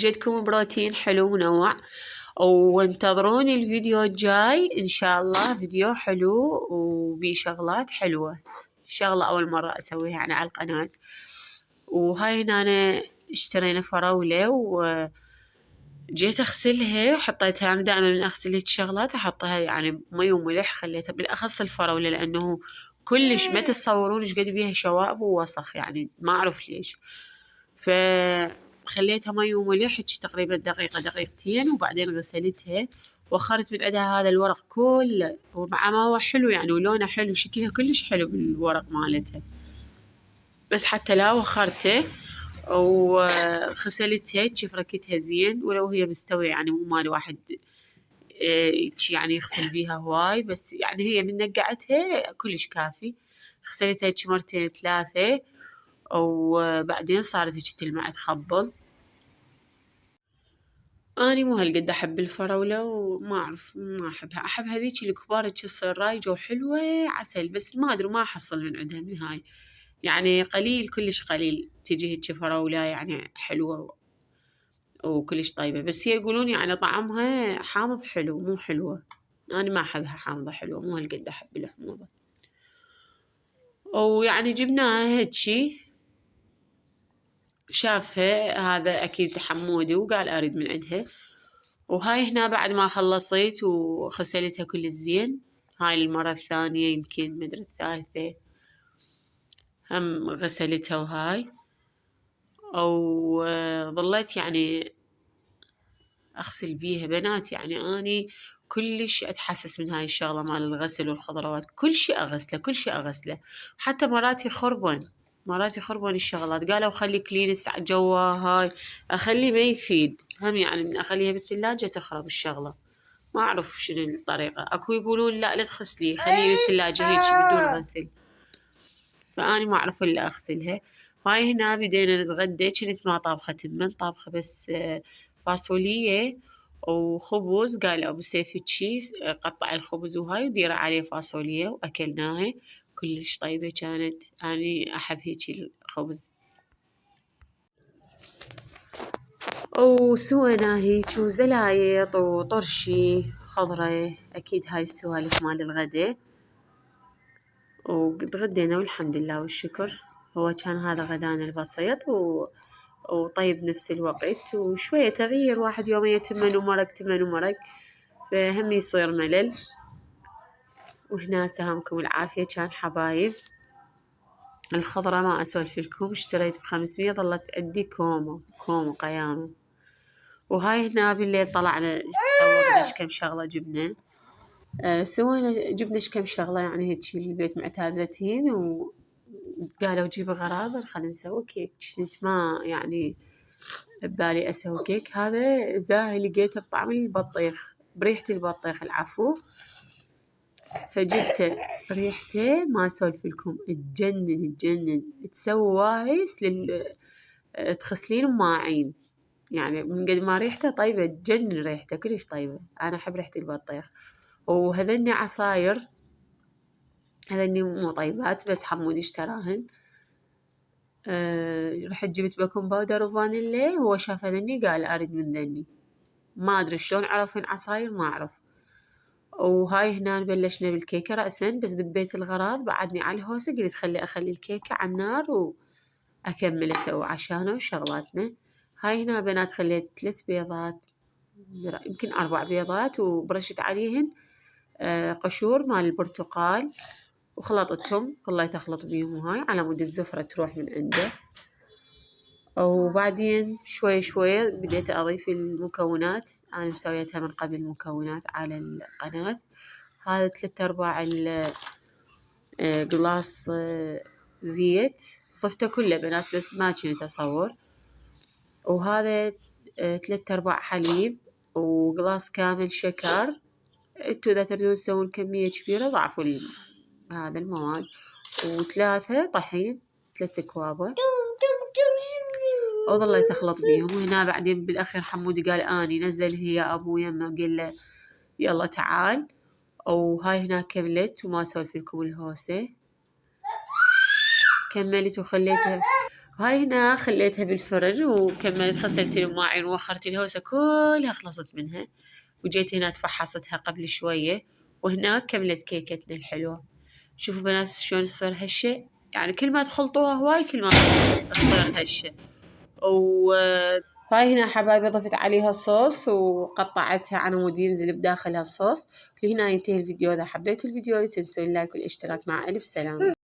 جدكم بروتين حلو منوع. وانتظروني الفيديو الجاي إن شاء الله، فيديو حلو وبيه شغلات حلوة، شغلة أول مرة أسويها يعني على القناة. وهاي هنا أنا اشترينا فراولة وجيت أغسلها وحطيتها. أنا دائما من أغسل هيك شغلات أحطها يعني مي وملح، خليتها بالأخص الفراولة لأنه كلش ما تتصورون ايش قد بيها شوائب ووسخ، يعني ما أعرف ليش. فخليتها مي وملح هيك تقريبا دقيقة دقيقتين، وبعدين غسلتها وأخرت من عندها هذا الورق كله. ومع ما هو حلو يعني ولونه حلو شكلها كلش حلو بالورق مالتها، بس حتى لا وخرته وغسلتها هيك فركتها زين، ولو هي مستوية يعني مو مال واحد يعني يغسل بيها هواي، بس يعني هي من نقعتها كلش كافي. غسلتها هيك مرتين ثلاثة وبعدين صارت هيك تلمع تخبل. أني مو هالقد أحب الفراولة وما أعرف ما أحبها، أحب هذيك الكبار هيك تصير رايجة وحلوة عسل، بس ما أدري ما أحصل من عندها من هاي، يعني قليل كلش قليل تجي هيك فراولة يعني حلوة وكلش طيبة. بس هي يقولون يعني طعمها حامض حلو مو حلوة، أنا ما أحبها حامضة حلوة، مو هالقد أحب الحموضة. ويعني جبناها هيجي شافها هذا أكيد حمودي وقال أريد من عندها. وهاي هنا بعد ما خلصت وغسلتها كل زين، هاي المرة الثانية يمكن مدري الثالثة هم غسلتها. وهاي ظليت يعني أغسل بيها بنات، يعني أني كلش أتحسس من هاي الشغلة مال الغسل والخضروات، كل شيء أغسله كل شيء أغسله، حتى مرات يخربون الشغلات. قالوا خلي كلينس جوا هاي، أخلي ما يفيد هم، يعني من أخليها بالثلاجة تخرب الشغلة. ما أعرف شنو الطريقة، أكو يقولون لا تغسلي خليه بالثلاجة هيك بدون غسل، فأني ما أعرف إلا أغسلها. هاي هنا بدينا نتغدى، كنت ما طابخة تمن، طابخة بس فاصولية وخبز. قال أبو سيف هيجي قطع الخبز وهاي وديره عليه فاصولية وأكلناها كلش طيبة كانت. أني أحب هيجي الخبز. وسوينا هيج وزلايط وطرشي خضرة، أكيد هاي السوالف مال الغدا. وتغدينا والحمد لله والشكر. هو كان هذا غدانا البسيط وطيب بنفس الوقت، وشوية تغيير، واحد يومية تمن ومرق تمن ومرق فهم يصير ملل. وهنا سهامكم العافية كان حبايب. الخضرة ما أسولف لكم، اشتريت ب500 ظلت عندي كومو قيامة. وهاي هنا بالليل طلعنا سوينا كم شغلة، جبنا سوينا جبنا كم شغلة يعني هيك البيت معتازتين، وقالوا جيبوا غراض خلينا نسوي كيك. كنت ما يعني ببالي أسوي كيك، هذا زاهي لقيته بطعم البطيخ بريحة البطيخ العفو، فجبته ريحته ما أسولف لكم تجنن تسوي وايس تغسلين بماعين، يعني من قد ما ريحته طيبة تجنن، ريحته كلش طيبة، أنا أحب ريحة البطيخ. وهذني عصاير هذني مو طيبات بس حمودي اشتراهن. رحت جبت بيكنج باودر وفانيليا، هو شاف هذني قال أريد من ذني، ما أدري شلون عرفن عصاير ما أعرف. وهاي هنا بلشنا بالكيكة رأسا، بس ذبيت الغراض بعدني على الهوسة، قلت أخلي الكيكة على النار وأكمل أسوي عشانه وشغلاتنا. هاي هنا بنات خليت 3 بيضات يمكن 4 بيضات، وبرشت عليهن قشور مال البرتقال وخلطتهم، ظليت أخلط بيهم وهاي على مود الزفرة تروح من عنده. وبعدين شوي بديت أضيف المكونات، أنا مسويتها من قبل مكونات على القناة. هذا 3/4 قلاص زيت ضفته كله بنات بس ما كنت أصور. وهذا 3/4 حليب وقلاص كامل شكر. انتوا إذا تريدون تسوون كمية كبيرة ضعفوا هذا المواد. و3 طحين 3 أكواب، وظليت أخلط بيهم. وهنا بعدين بالأخير حمودي قال أني نزل هي أبو يمه وقال له يلا تعال. وهاي هنا كملت وما أسولف لكم الهوسة، كملت هاي هنا خليتها بالفرن وكملت، غسلت الماعن ووخرت الهوسة كلها خلصت منها، وجيت هنا تفحصتها قبل شوية، وهناك كملت كيكتنا الحلوة. شوفوا بنات شلون تصير هشة، يعني كل ما تخلطوها هواي كل ما تصير هشة. وهاي هنا حبايبي ضفت عليها الصوص وقطعتها عنود ينزل بداخلها الصوص. لهنا ينتهي الفيديو. إذا حبيتوا الفيديو لا تنسوا اللايك والاشتراك. مع ألف سلامة.